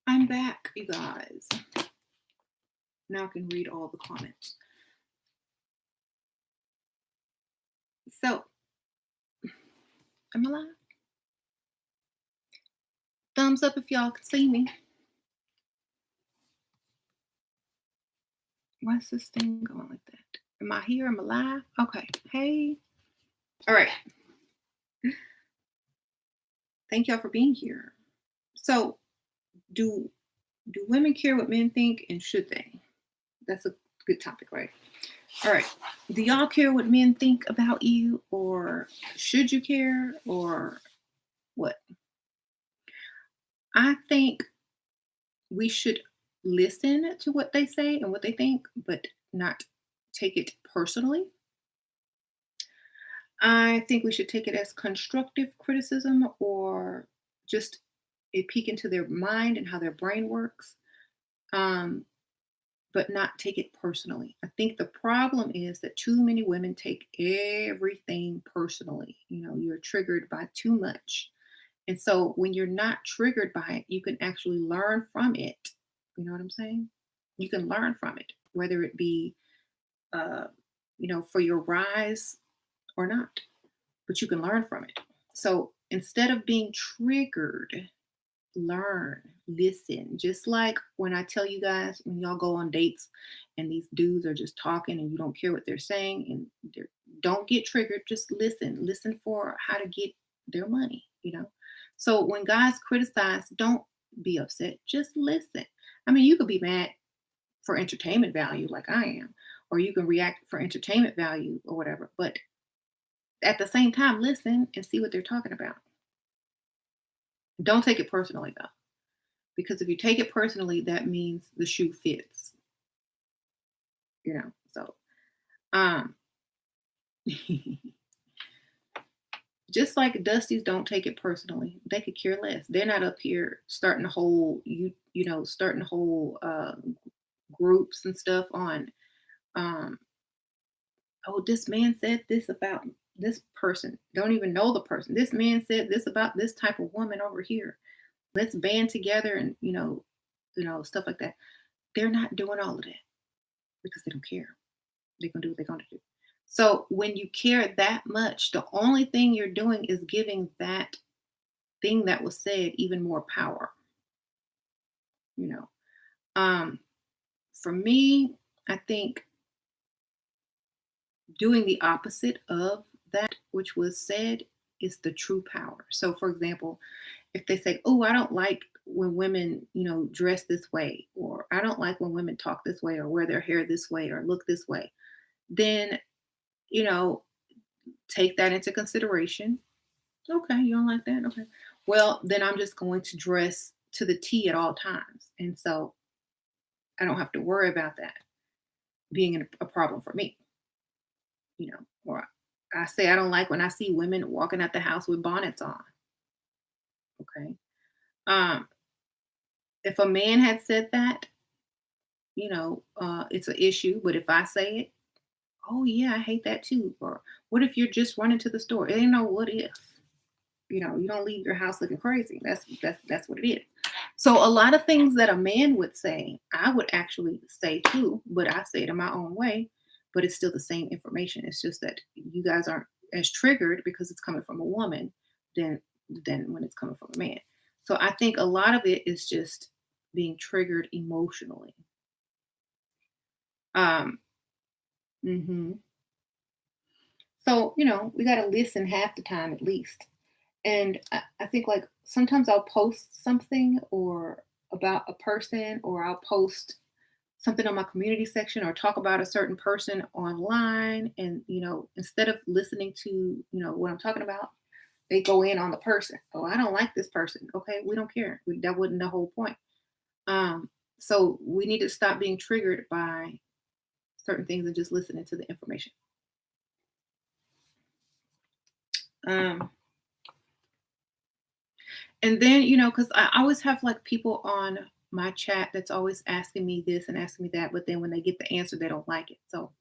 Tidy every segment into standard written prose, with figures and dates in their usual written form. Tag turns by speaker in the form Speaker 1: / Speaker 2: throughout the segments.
Speaker 1: I'm back, you guys. Now I can read all the comments. So, am I live? Thumbs up if y'all can see me. Why's this thing going like that? Am I here? Am I live? Okay. Hey. All right. Thank y'all for being here. So, do women care what men think, and should they? That's a good topic, right? All right. Do y'all care what men think about you, or should you care, or what? I think we should listen to what they say and what they think, but not take it personally. I think we should take it as constructive criticism or just a peek into their mind and how their brain works, um, but not take it personally. I think the problem is that too many women take everything personally. You're triggered by too much. And so when you're not triggered by it, you can actually learn from it. You know what I'm saying? You can learn from it, whether it be, uh, for your rise or not, but you can learn from it. So instead of being triggered, learn, listen. Just like when I tell you guys, when y'all go on dates and these dudes are just talking and you don't care what they're saying and don't get triggered, just listen for how to get their money. So when guys criticize, don't be upset, just listen. I mean, you could be mad for entertainment value like I am, or you can react for entertainment value or whatever, but at the same time, listen and see what they're talking about. Don't take it personally though, because if you take it personally, that means the shoe fits. So um just like Dusties don't take it personally. They could care less. They're not up here starting a whole starting whole groups and stuff on um oh, this man said this about this person. Don't even know the person. This man said this about this type of woman over here. Let's band together and stuff like that. They're not doing all of that because they don't care. They're gonna do what they're gonna do. So when you care that much, the only thing you're doing is giving that thing that was said even more power. You know, um, for me, I think doing the opposite of that which was said is the true power. So, for example, if they say, "Oh, I don't like when women, dress this way," or "I don't like when women talk this way, or wear their hair this way, or look this way," then you know, take that into consideration. Okay, you don't like that? Okay. Well, then I'm just going to dress to the T at all times. And so I don't have to worry about that being a problem for me. Or I say I don't like when I see women walking out the house with bonnets on. Okay. Um, if a man had said that, it's an issue. But if I say it, oh yeah, I hate that too. Or what if you're just running to the store? It ain't no what if. You don't leave your house looking crazy. That's what it is. So a lot of things that a man would say, I would actually say too, but I say it in my own way. But it's still the same information. It's just that you guys aren't as triggered because it's coming from a woman than when it's coming from a man. So I think a lot of it is just being triggered emotionally. Um, mhm. So we got to listen half the time at least. And I think like sometimes I'll post something or about a person, or I'll post something on my community section or talk about a certain person online. And, instead of listening to, what I'm talking about, they go in on the person. Oh, I don't like this person. Okay, we don't care. That wasn't the whole point. Um, so we need to stop being triggered by certain things and just listening to the information. Um, And then, because I always have like people on my chat that's always asking me this and asking me that, but then when they get the answer, they don't like it. So,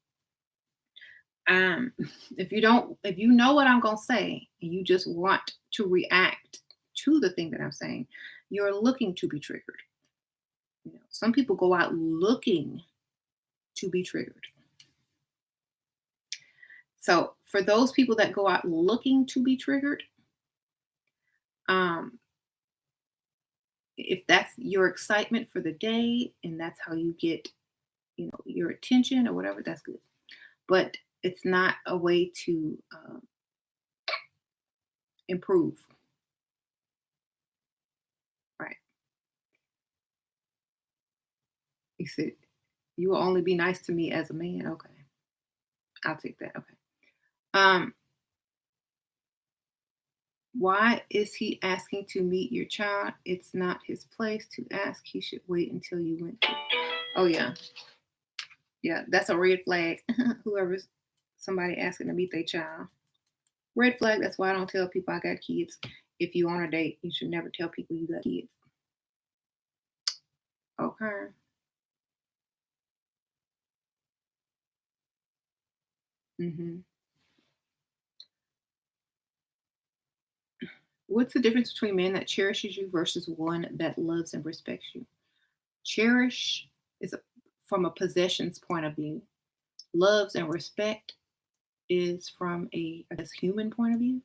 Speaker 1: um, if you know what I'm gonna say and you just want to react to the thing that I'm saying, you're looking to be triggered. Some people go out looking to be triggered. So for those people that go out looking to be triggered, um, if that's your excitement for the day and that's how you get, your attention or whatever, that's good. But it's not a way to improve, right? He said, "You will only be nice to me as a man." Okay, I'll take that. Okay. Um, why is he asking to meet your child? It's not his place to ask. He should wait until you went to. Oh yeah, yeah, that's a red flag. Whoever's somebody asking to meet their child, red flag. That's why I don't tell people I got kids. If you on a date, you should never tell people you got kids. Okay. hmm What's the difference between a man that cherishes you versus one that loves and respects you? Cherish is from a possessions point of view. Loves and respect is from a, I guess, human point of view.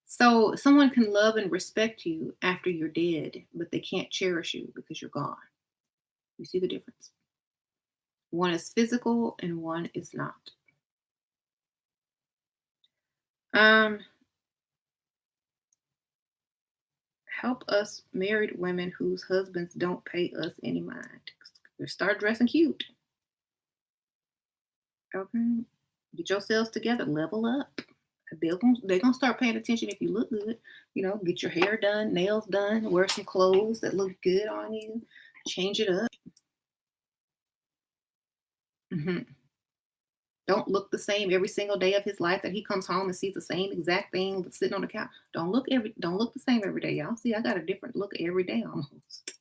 Speaker 1: So someone can love and respect you after you're dead, but they can't cherish you because you're gone. You see the difference? One is physical and one is not. Um, help us married women whose husbands don't pay us any mind. Start dressing cute. Okay. Get yourselves together, level up. They're gonna start paying attention if you look good. Get your hair done, nails done, wear some clothes that look good on you, change it up. hmm Don't look the same every single day of his life that he comes home and sees the same exact thing sitting on the couch. Don't look the same every day, y'all. See, I got a different look every day almost.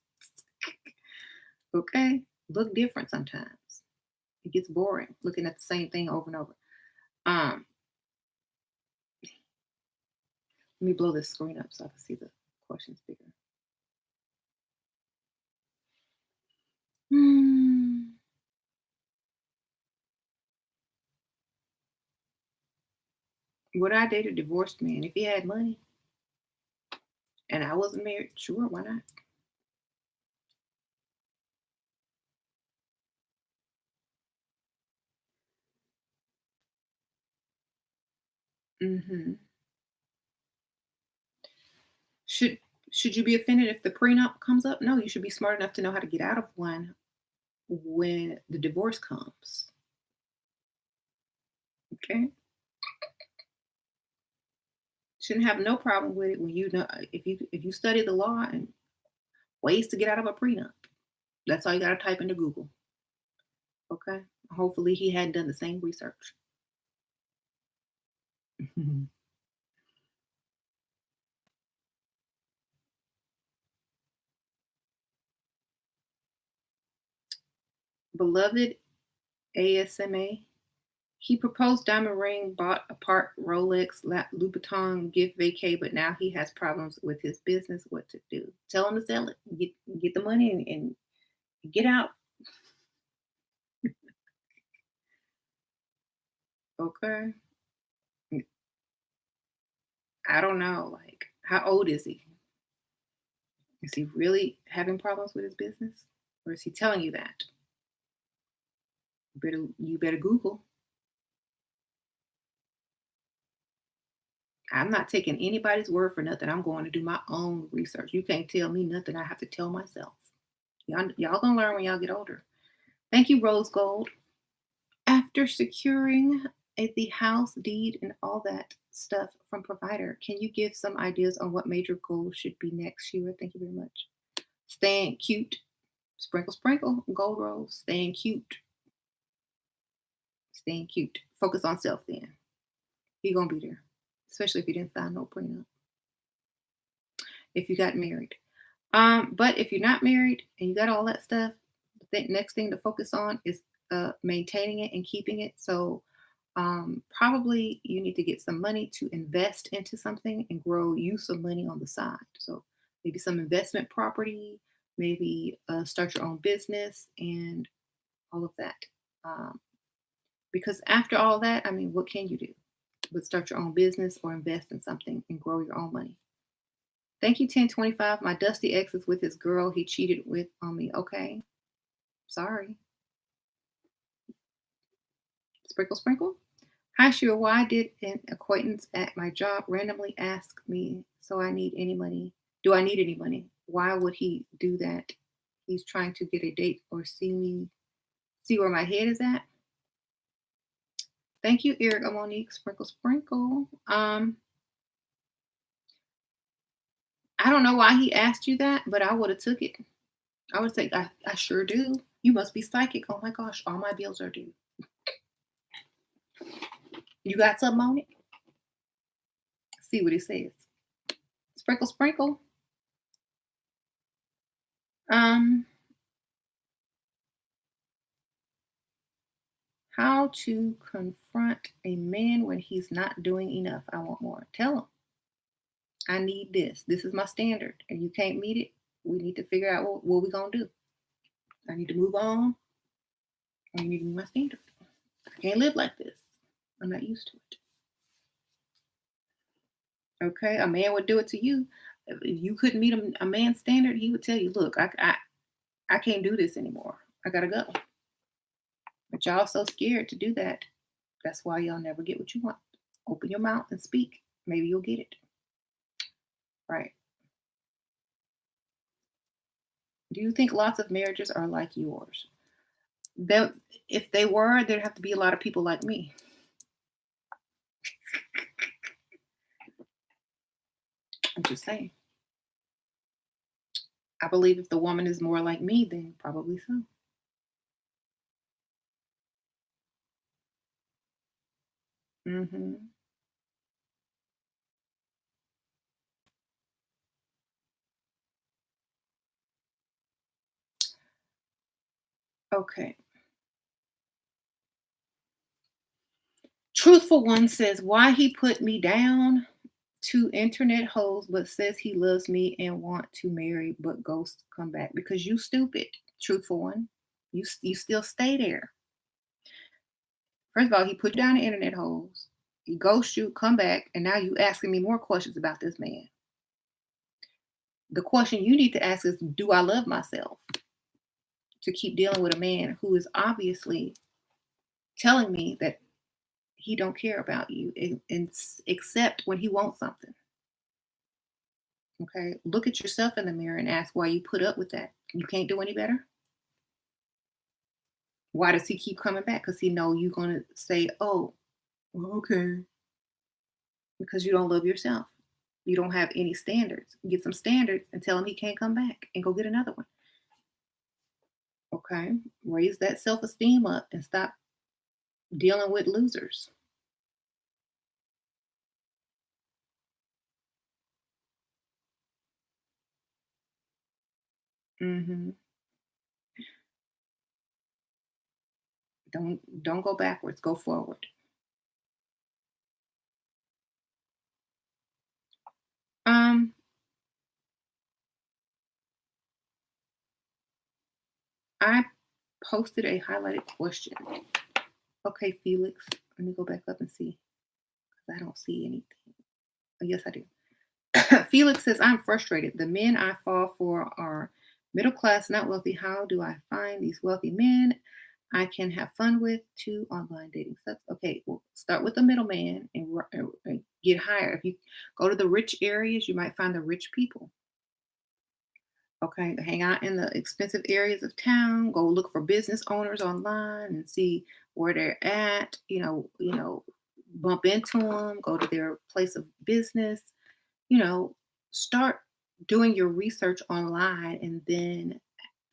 Speaker 1: Okay? Look different sometimes. It gets boring looking at the same thing over and over. Um, let me blow this screen up so I can see the questions bigger. Hmm. Would I date a divorced man if he had money and I wasn't married? Sure, why not? hmm Should should you be offended if the prenup comes up? No, you should be smart enough to know how to get out of one when the divorce comes. Okay, shouldn't have no problem with it when if you study the law and ways to get out of a prenup. That's all you got to type into Google. Okay, hopefully he had done the same research. Beloved ASMA. He proposed diamond ring, bought a part Rolex, Louboutin gift vacay, but now he has problems with his business. What to do? Tell him to sell it. Get the money and get out. Okay. I don't know. Like, how old is he? Is he really having problems with his business, or is he telling you that? You better Google. I'm not taking anybody's word for nothing. I'm going to do my own research. You can't tell me nothing. I have to tell myself. Y'all gonna learn when y'all get older. Thank you, Rose Gold. After securing the house deed and all that stuff from provider, can you give some ideas on what major goals should be next, Sheila? Thank you very much. Staying cute. Sprinkle, sprinkle. Gold rose. Staying cute. Staying cute. Focus on self then. You're going to be there, especially if you didn't sign no prenup, if you got married. But if you're not married and you got all that stuff, the next thing to focus on is maintaining it and keeping it. So probably you need to get some money to invest into something and grow you some money on the side. So maybe some investment property, maybe start your own business and all of that. Um, because after all that, I mean, what can you do? But start your own business or invest in something and grow your own money. Thank you, 1025. My dusty ex is with his girl he cheated with on me. Okay. Sorry. Sprinkle, sprinkle. Hi, Shira. Why did an acquaintance at my job randomly ask me, so I need any money? Do I need any money? Why would he do that? He's trying to get a date or see where my head is at. Thank you, Eric Monique. Sprinkle, sprinkle. I don't know why he asked you that, but I would have took it. I would say, I sure do. You must be psychic. Oh my gosh, all my bills are due. You got something on it? See what he says. Sprinkle, sprinkle. Um, how to confront a man when he's not doing enough. I want more. Tell him, I need this. This is my standard. And you can't meet it. We need to figure out what we're going to do. I need to move on. Or you need to meet my standard. I can't live like this. I'm not used to it. Okay, a man would do it to you. If you couldn't meet a man's standard, he would tell you, "Look, I can't do this anymore. I gotta go." But y'all so scared to do that. That's why y'all never get what you want. Open your mouth and speak. Maybe you'll get it. Right? Do you think lots of marriages are like yours? That if they were, there'd have to be a lot of people like me. I'm just saying. I believe if the woman is more like me, then probably so. Hmm. Okay. Truthful One says, why he put me down to internet hoes, but says he loves me and want to marry, but ghosts come back because you stupid. Truthful One, you still stay there. First of all, he put you down to internet holes. He ghosts you, come back, and now you asking me more questions about this man. The question you need to ask is, do I love myself to keep dealing with a man who is obviously telling me that he don't care about you except when he wants something. Okay, look at yourself in the mirror and ask why you put up with that. You can't do any better. Why does he keep coming back? Because he know you're gonna say, "Oh, well, okay," because you don't love yourself. You don't have any standards. Get some standards and tell him he can't come back and go get another one. Okay, raise that self-esteem up and stop dealing with losers. Hmm. Don't go backwards. Go forward. Um, I posted a highlighted question. Okay, Felix. Let me go back up and see. I don't see anything. Oh, yes, I do. Felix says, I'm frustrated. The men I fall for are middle class, not wealthy. How do I find these wealthy men I can have fun with? Two online dating sites. Okay, well, start with the middleman and get higher. If you go to the rich areas, you might find the rich people. Okay, hang out in the expensive areas of town. Go look for business owners online and see where they're at. Bump into them. Go to their place of business. You know, start doing your research online and then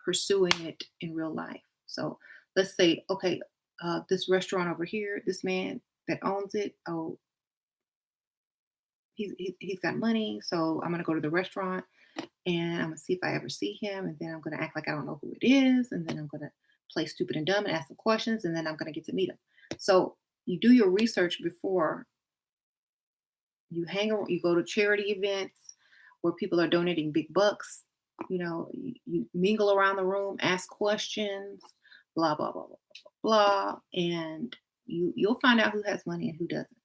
Speaker 1: pursuing it in real life. So let's say, okay, this restaurant over here, this man that owns it, oh, he's got money. So I'm going to go to the restaurant and I'm going to see if I ever see him. And then I'm going to act like I don't know who it is. And then I'm going to play stupid and dumb and ask some questions. And then I'm going to get to meet him. So you do your research before you hang around, you go to charity events where people are donating big bucks. You mingle around the room, ask questions, blah blah blah blah blah, and you'll find out who has money and who doesn't.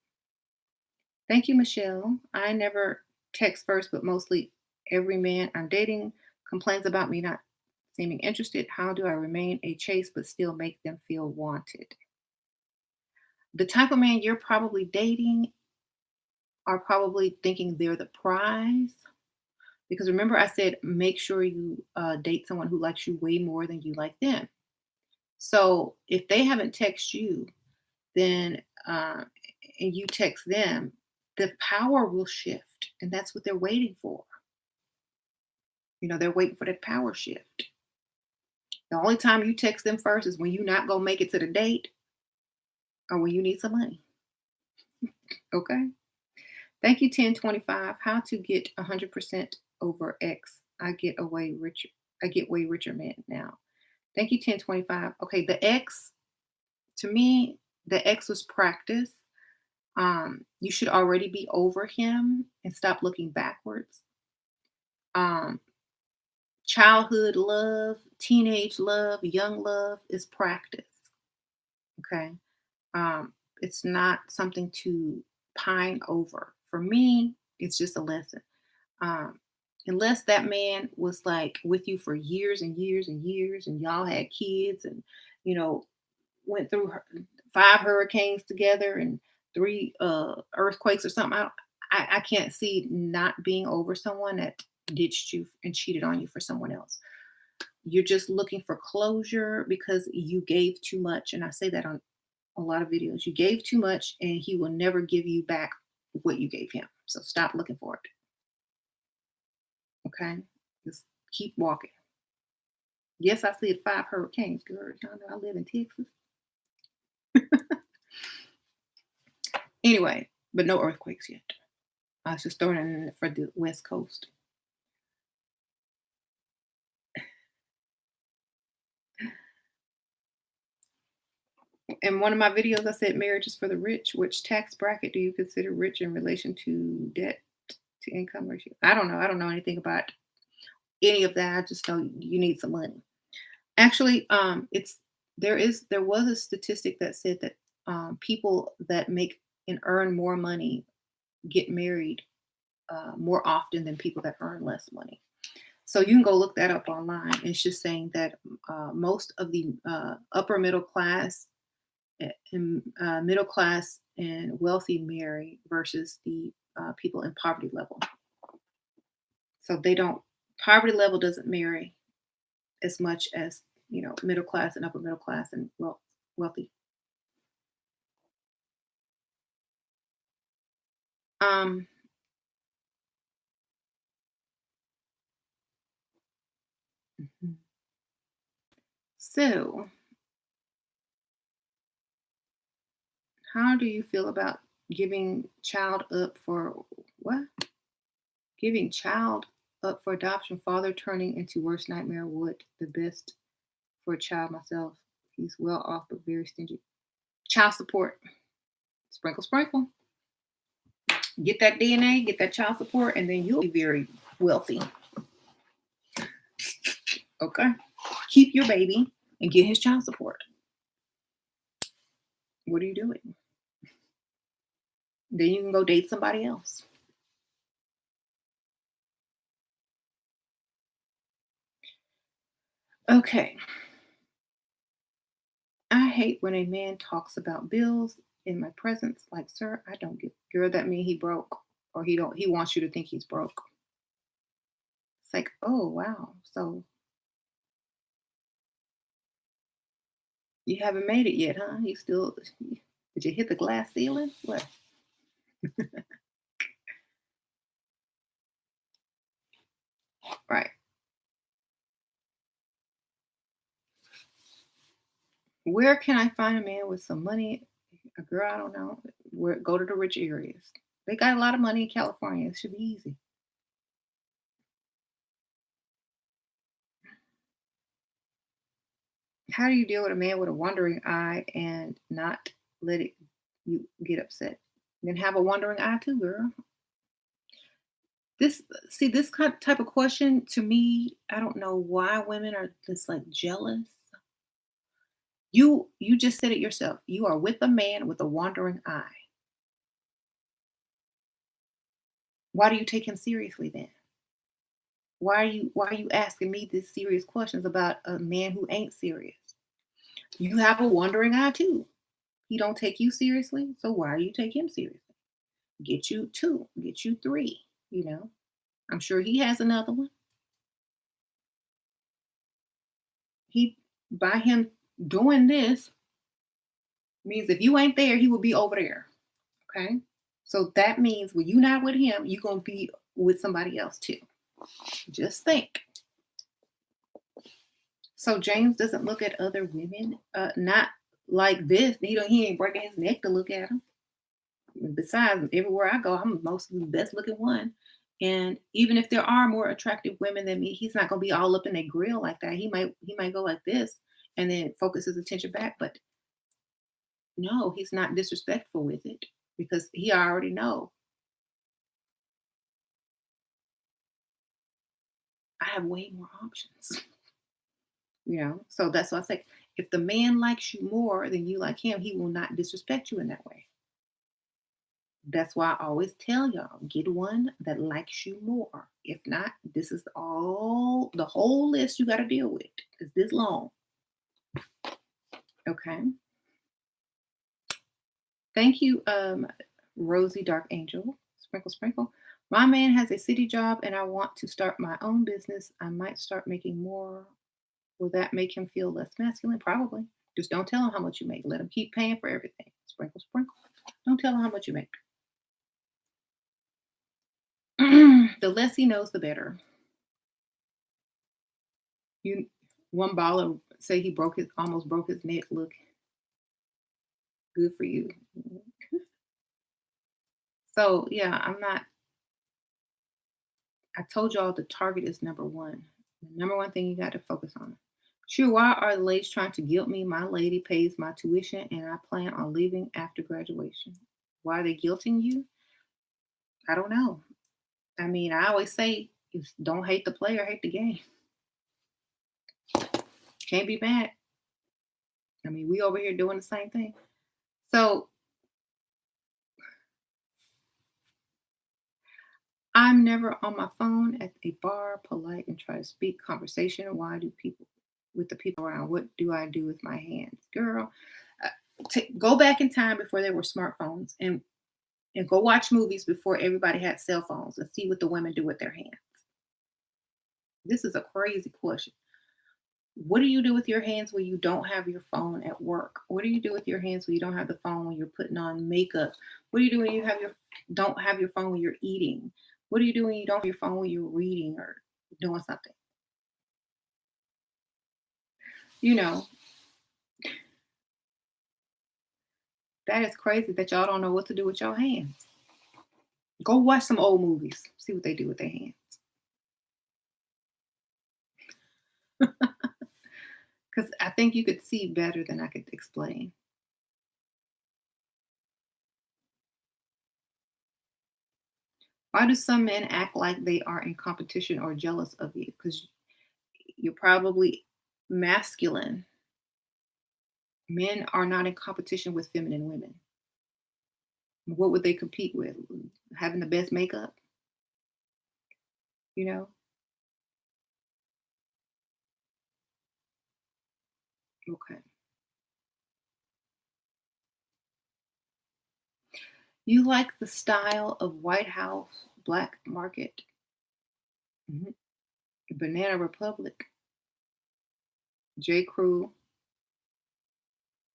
Speaker 1: Thank you, Michelle. I never text first, but mostly every man I'm dating complains about me not seeming interested. How do I remain a chase but still make them feel wanted? The type of man you're probably dating are probably thinking they're the prize. Because remember, I said make sure you date someone who likes you way more than you like them. So if they haven't texted you, then and you text them, the power will shift, and that's what they're waiting for. They're waiting for that power shift. The only time you text them first is when you're not gonna make it to the date or when you need some money. Okay. Thank you, 1025. How to get 100% over X. I get away richer. I get way richer men now. Thank you, 1025. Okay, the X, to me, the X was practice. You should already be over him and stop looking backwards. Um, Childhood love, teenage love, young love is practice. Okay. It's not something to pine over. For me, it's just a lesson. Um, Unless that man was like with you for years and years and years, and y'all had kids, and you know went through 5 hurricanes together and 3 earthquakes or something. I can't see not being over someone that ditched you and cheated on you for someone else. You're just looking for closure because you gave too much, and I say that on a lot of videos. You gave too much, and he will never give you back what you gave him. So stop looking for it. Okay, just keep walking. Yes, I said 5 hurricanes, girl. Y'all know I live in Texas. Anyway, but no earthquakes yet. I was just throwing it in for the West Coast. In one of my videos, I said marriage is for the rich. Which tax bracket do you consider rich in relation to debt to income ratio? I don't know. I don't know anything about any of that. I just know you need some money. Actually, there was a statistic that said that people that make and earn more money get married more often than people that earn less money. So you can go look that up online. It's just saying that most of the upper middle class and middle class and wealthy marry versus the people in poverty level. So they don't poverty level doesn't marry as much as middle class and upper middle class and wealthy. Um, mhm. So how do you feel about giving child up for what? Giving child up for adoption, father turning into worst nightmare. Would the best for a child myself. He's well off but very stingy. Child support. Sprinkle, sprinkle. Get that DNA, get that child support, and then you'll be very wealthy. Okay? Keep your baby and get his child support. What are you doing? Then you can go date somebody else. Okay. I hate when a man talks about bills in my presence. Like, sir, I don't get. Girl, that mean he broke, or he wants you to think he's broke. It's like, oh wow. So you haven't made it yet, huh? You still did you hit the glass ceiling? What? Right. Where can I find a man with some money? A girl, I don't know. Where go to the rich areas. They got a lot of money in California. It should be easy. How do you deal with a man with a wandering eye and not let it you get upset? Then have a wandering eye too, girl. This see this type of question to me, I don't know why women are just like jealous. You just said it yourself. You are with a man with a wandering eye. Why do you take him seriously then? Why are you asking me these serious questions about a man who ain't serious? You have a wandering eye too. He don't take you seriously, so why do you take him seriously? Get you two, get you three, you know. I'm sure he has another one. He by him doing this means if you ain't there, he will be over there. Okay. So that means when you're not with him, you're gonna be with somebody else too. Just think. So James doesn't look at other women, not like this. He ain't breaking his neck to look at them. Besides, everywhere I go, I'm mostly the best looking one. And even if there are more attractive women than me, he's not gonna be all up in their grill like that. He might go like this and then focus his attention back. But no, he's not disrespectful with it because he already know I have way more options. So that's why I say if the man likes you more than you like him, he will not disrespect you in that way. That's why I always tell y'all get one that likes you more. If not, this is all the whole list you got to deal with. It's this long. Okay. Thank you, Rosie Dark Angel. Sprinkle, sprinkle. My man has a city job and I want to start my own business. I might start making more. Will that make him feel less masculine? Probably. Just don't tell him how much you make. Let him keep paying for everything. Sprinkle, sprinkle. Don't tell him how much you make. The less he knows, the better. You one baller say he almost broke his neck. Look, good for you. So yeah, I told y'all the target is number one. The number one thing you got to focus on. Sure, why are the ladies trying to guilt me? My lady pays my tuition and I plan on leaving after graduation. Why are they guilting you? I don't know. I mean, I always say, don't hate the player, hate the game. Can't be mad. I mean, we over here doing the same thing. So I'm never on my phone at a bar, polite and try to speak conversation. Why do people with the people around? What do I do with my hands, girl? Go back in time before there were smartphones and go watch movies before everybody had cell phones and see what the women do with their hands. This is a crazy question. What do you do with your hands when you don't have your phone at work? What do you do with your hands when you don't have the phone when you're putting on makeup? What do you do when you don't have your phone when you're eating? What do you do when you don't have your phone when you're reading or doing something? You know, that is crazy that y'all don't know what to do with your hands. Go watch some old movies, see what they do with their hands. Because I think you could see better than I could explain. Why do some men act like they are in competition or jealous of you? Because you're probably masculine. Men are not in competition with feminine women. What would they compete with? Having the best makeup? You know? Okay. You like the style of White House, Black Market, mhm, Banana Republic, J. Crew.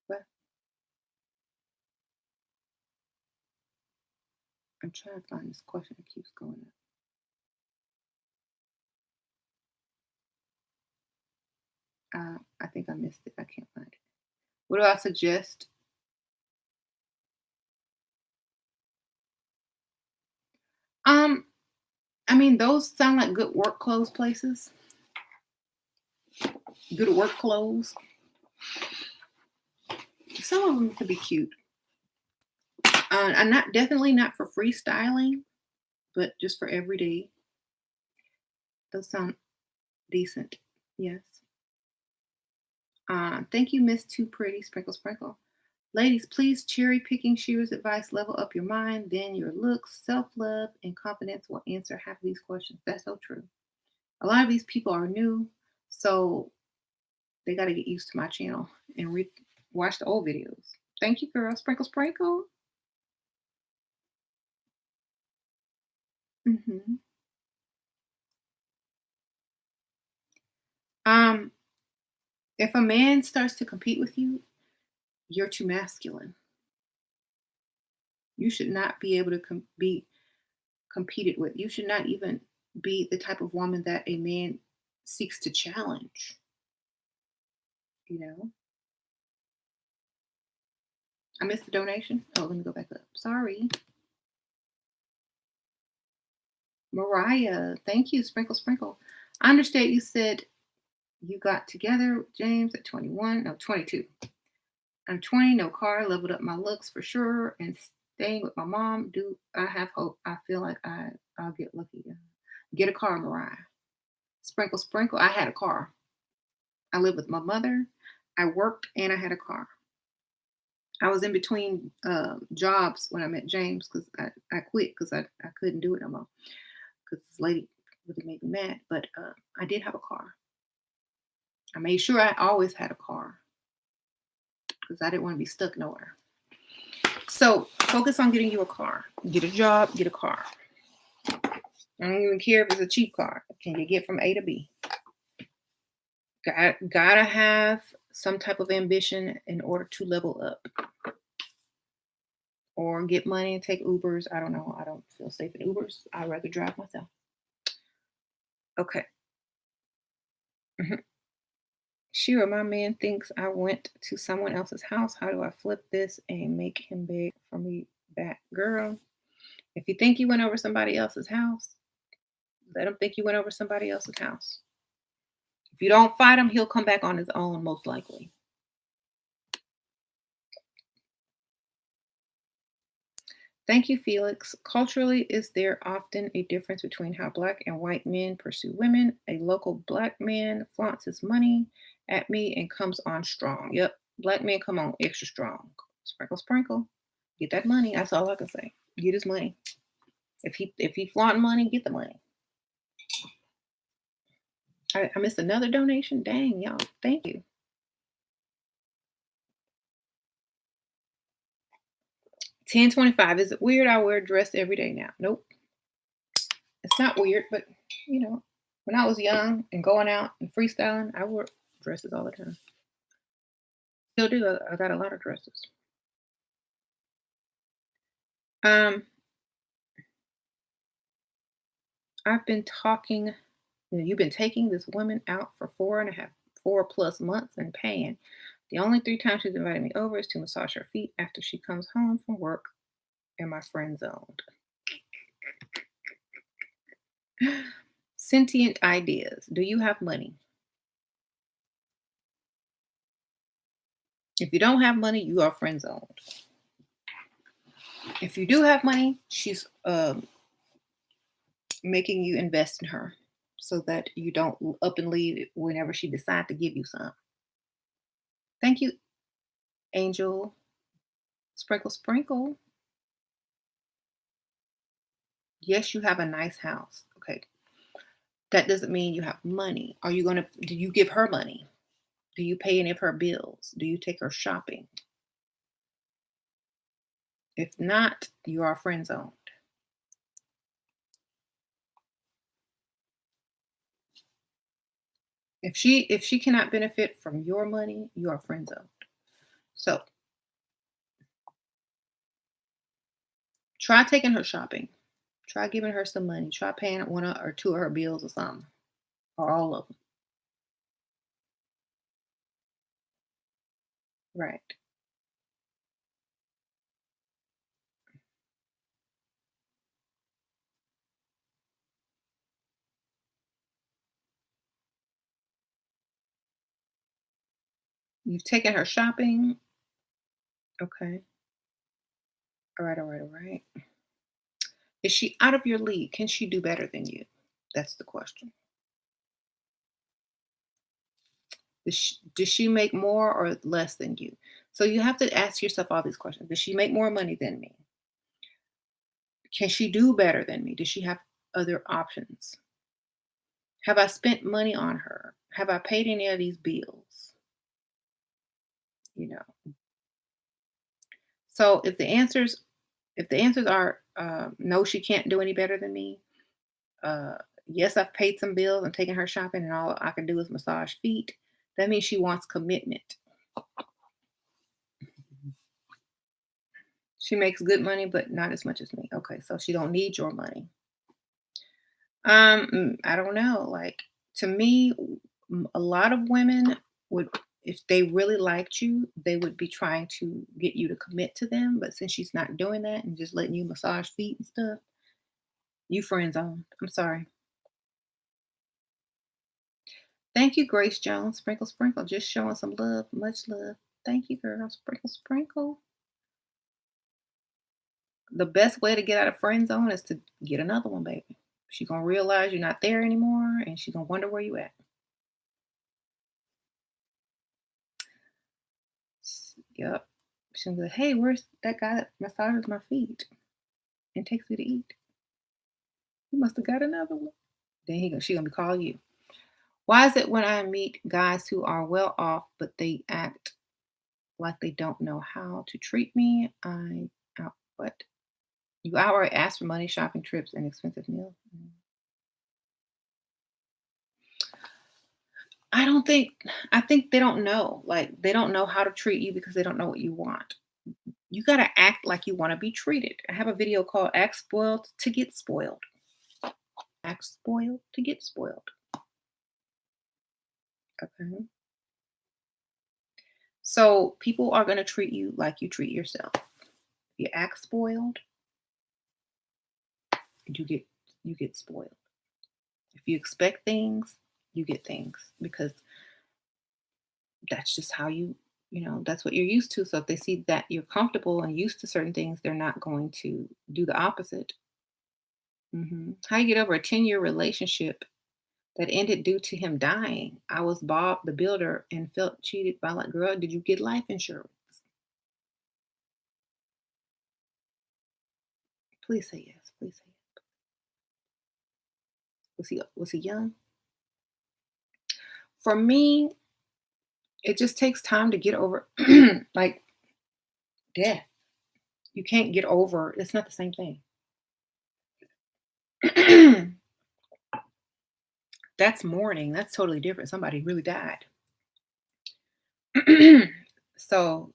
Speaker 1: What? I'm trying to find this question that keeps going up. I think I missed it. I can't find it. What do I suggest? Um, I mean, those sound like good work clothes places. Good work clothes. Some of them could be cute. I'm not definitely not for freestyling, but just for everyday. Those sound decent. Yes. Thank you, Miss Too Pretty. Sprinkle, sprinkle. Ladies, please cherry picking Shira's advice. Level up your mind, then your looks, self love, and confidence will answer half of these questions. That's so true. A lot of these people are new, so they got to get used to my channel and watch the old videos. Thank you, girl. Sprinkle, sprinkle. hmm Um, if a man starts to compete with you, you're too masculine. You should not be able to be competed with. You should not even be the type of woman that a man seeks to challenge. You know, I missed the donation. Oh, let me go back up. Sorry. Mariah, thank you. Sprinkle, sprinkle. I understand you said you got together, James, at 21, no, 22. I'm 20, no car, leveled up my looks for sure, and staying with my mom. Do I have hope? I feel like I'll get lucky. Get a car, Mariah. Sprinkle, sprinkle. I had a car. I lived with my mother. I worked and I had a car. I was in between jobs when I met James because I quit because I couldn't do it no more because this lady really made me mad. But I did have a car. I made sure I always had a car because I didn't want to be stuck nowhere. So focus on getting you a car. Get a job, get a car. I don't even care if it's a cheap car. Can you get from A to B? Gotta have some type of ambition in order to level up. Or get money and take Ubers. I don't know. I don't feel safe in Ubers. I'd rather drive myself. Okay. Mhm. Shira, my man thinks I went to someone else's house. How do I flip this and make him beg for me back? Girl, if you think you went over somebody else's house, let him think you went over somebody else's house. If you don't fight him, he'll come back on his own, most likely. Thank you, Felix. Culturally, is there often a difference between how Black and white men pursue women? A local Black man flaunts his money at me and comes on strong. Yep, Black men come on extra strong. Sprinkle, sprinkle. Get that money. That's all I can say. Get his money. If he flaunting money, get the money. I missed another donation. Dang, y'all. Thank you. 1025. Is it weird I wear a dress every day now? Nope. It's not weird, but when I was young and going out and freestyling, I wore dresses all the time. Still do. I got a lot of dresses. Um, I've been talking. You've been taking this woman out for 4+ months and paying. The only 3 times she's invited me over is to massage her feet after she comes home from work. And my friend zoned. Sentient ideas. Do you have money? If you don't have money, you are friend zoned. If you do have money, she's making you invest in her so that you don't up and leave whenever she decides to give you some. Thank you, Angel. Sprinkle, sprinkle. Yes, you have a nice house. Okay. That doesn't mean you have money. Do you give her money? Do you pay any of her bills? Do you take her shopping? If not, you are friend zoned. If she cannot benefit from your money, you are friend zoned. So try taking her shopping. Try giving her some money. Try paying one or two of her bills or something, or all of them. Right. You've taken her shopping. Okay. All right. All right. All right. Is she out of your league? Can she do better than you? That's the question. Does she make more or less than you? So you have to ask yourself all these questions. Does she make more money than me? Can she do better than me? Does she have other options? Have I spent money on her? Have I paid any of these bills? You know. So if the answers are no, she can't do any better than me. Uh, yes, I've paid some bills and taken her shopping, and all I can do is massage feet. That means she wants commitment. She makes good money, but not as much as me. Okay, so she don't need your money. I don't know. Like to me, a lot of women would, if they really liked you, they would be trying to get you to commit to them. But since she's not doing that and just letting you massage feet and stuff, you friend zone. I'm sorry. Thank you, Grace Jones. Sprinkle, sprinkle. Just showing some love. Much love. Thank you, girl. Sprinkle, sprinkle. The best way to get out of friend zone is to get another one, baby. She gonna realize you're not there anymore, and she gonna wonder where you at. Yep. She's gonna be like, "Hey, where's that guy that massages my feet and takes me to eat? He must have got another one." Then she gonna be calling you. Why is it when I meet guys who are well off, but they act like they don't know how to treat me? What? You outright ask for money, shopping trips, and expensive meals. I don't think. I think they don't know. Like they don't know how to treat you because they don't know what you want. You gotta act like you want to be treated. I have a video called "Act Spoiled to Get Spoiled." Act spoiled to get spoiled. Okay. So people are gonna treat you like you treat yourself. If you act spoiled, you get you get spoiled. If you expect things, you get things because that's just how that's what you're used to. So if they see that you're comfortable and used to certain things, they're not going to do the opposite. How you get over a 10-year relationship that ended due to him dying? I was Bob the builder and felt cheated by, like, girl, did you get life insurance? Please say yes. Please say yes. Was he young? For me, it just takes time to get over like death. You can't get over, it's not the same thing. That's mourning. That's totally different. Somebody really died. So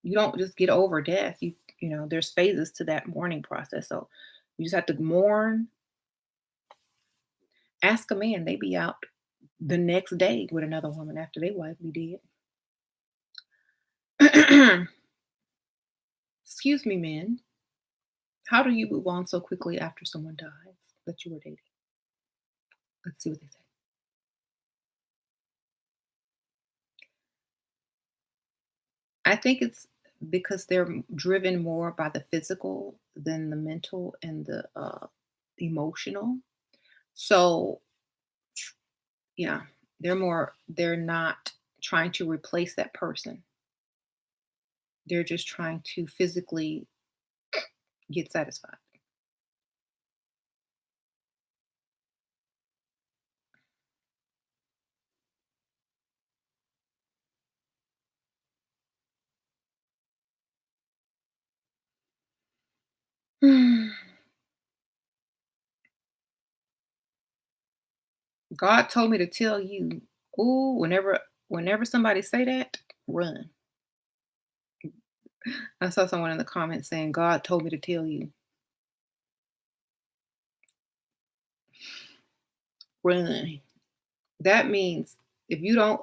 Speaker 1: you don't just get over death. There's phases to that mourning process. So you just have to mourn. Ask a man, they be out the next day with another woman after their wife be dead. Excuse me, men. How do you move on so quickly after someone dies that you were dating? Let's see what they say. I think it's because they're driven more by the physical than the mental and the emotional. So, yeah, they're not trying to replace that person. They're just trying to physically get satisfied. God told me to tell you, ooh, whenever somebody say that, run. I saw someone in the comments saying, God told me to tell you, run. That means if you don't,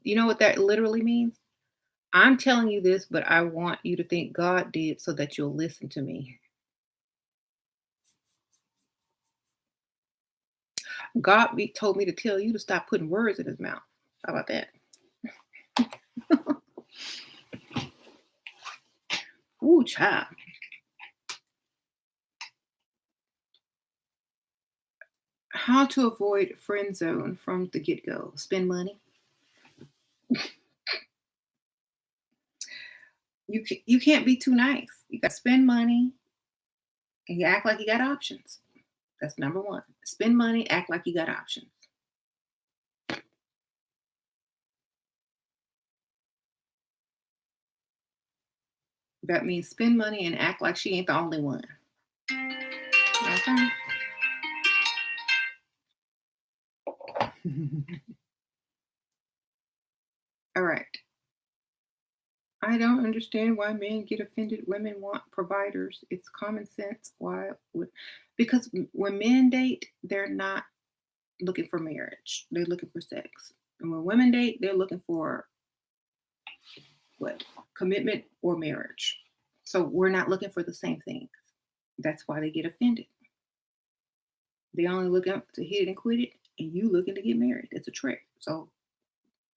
Speaker 1: you know what that literally means? I'm telling you this, but I want you to think God did so that you'll listen to me. Told me to tell you to stop putting words in his mouth. How about that? Ooh, child. How to avoid friend zone from the get go? Spend money. You can't be too nice. You got to spend money and you act like you got options. That's number one. Spend money, act like you got options. That means spend money and act like she ain't the only one. Okay. All right. I don't understand why men get offended. Women want providers. It's common sense. Why would because when men date, they're not looking for marriage. They're looking for sex. And when women date, they're looking for what? Commitment or marriage. So we're not looking for the same thing. That's why they get offended. They only looking to hit it and quit it, and you looking to get married. It's a trick. So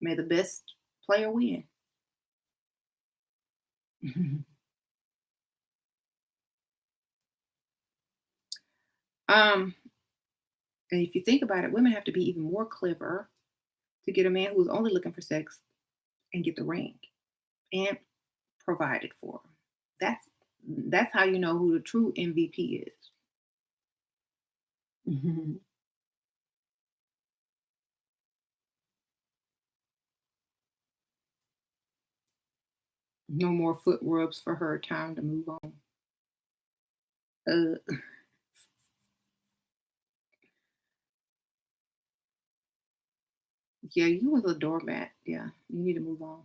Speaker 1: may the best player win. um, and if you think about it, women have to be even more clever to get a man who's only looking for sex and get the ring and provided for. That's how you know who the true MVP is. Mhm. No more foot rubs for her. Time to move on. Uh, yeah, you was a doormat. Yeah, you need to move on.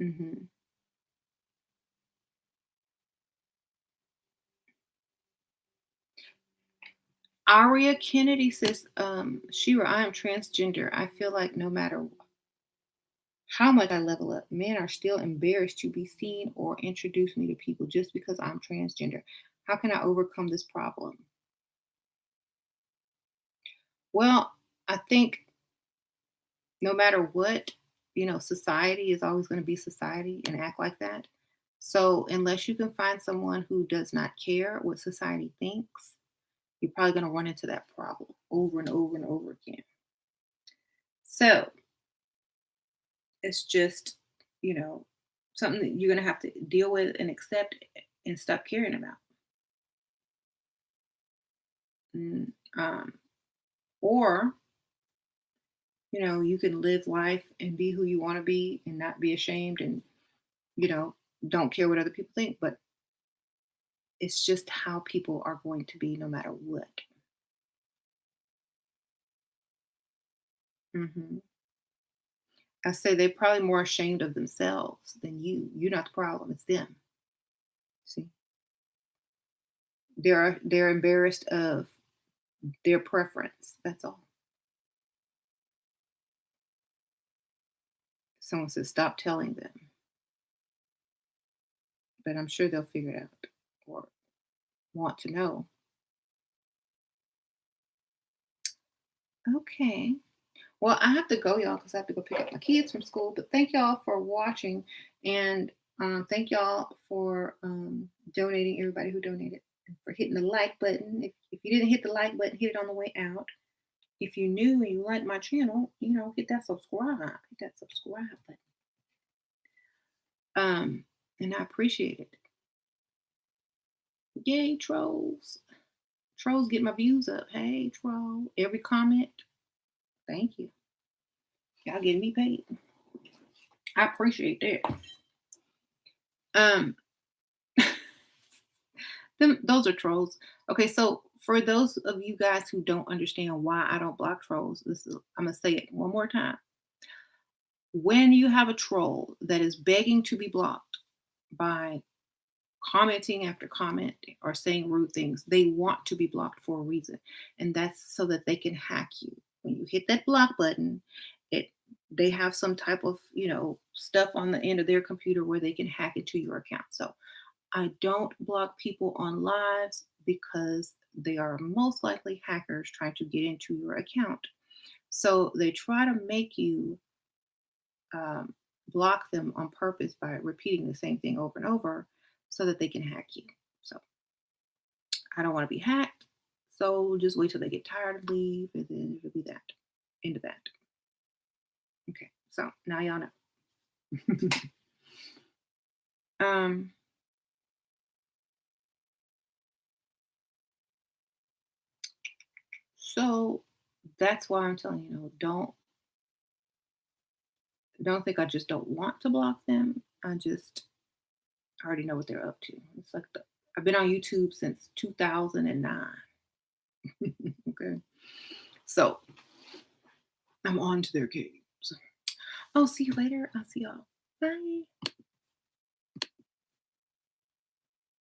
Speaker 1: Hmm. Aria Kennedy says, Shira, I am transgender. I feel like no matter how much I level up, men are still embarrassed to be seen or introduce me to people just because I'm transgender. How can I overcome this problem? Well, I think no matter what, society is always going to be society and act like that. So unless you can find someone who does not care what society thinks, you're probably going to run into that problem over and over and over again. So it's just, you know, something that you're going to have to deal with and accept and stop caring about. Mm, Um, or, you can live life and be who you want to be and not be ashamed and, you know, don't care what other people think. But it's just how people are going to be no matter what. Hmm. I say they're probably more ashamed of themselves than you. You're not the problem, it's them. See, they're embarrassed of their preference. That's all. Someone says stop telling them, but I'm sure they'll figure it out or want to know. Okay. Well, I have to go, y'all, because I have to go pick up my kids from school. But thank y'all for watching, and thank y'all for donating. Everybody who donated, and for hitting the like button. If you didn't hit the like button, hit it on the way out. If you're new and you like my channel, hit that subscribe. Hit that subscribe button. And I appreciate it. Yay, trolls! Trolls get my views up. Hey, troll! Every comment, thank you. Y'all getting me paid. I appreciate that. Um, those are trolls. Okay, so for those of you guys who don't understand why I don't block trolls, I'm gonna say it one more time. When you have a troll that is begging to be blocked by commenting after comment or saying rude things, they want to be blocked for a reason, and that's so that they can hack you. When you hit that block button, it they have some type of stuff on the end of their computer where they can hack into your account. So I don't block people on lives because they are most likely hackers trying to get into your account. So they try to make you block them on purpose by repeating the same thing over and over so that they can hack you. So I don't want to be hacked. So just wait till they get tired and leave, and then it'll be that. End of that. Okay. So now y'all know. um, so that's why I'm telling you, don't think I just don't want to block them. I already know what they're up to. It's like I've been on YouTube since 2009. Okay. So I'm on to their games. I'll see you later. I'll see y'all. Bye.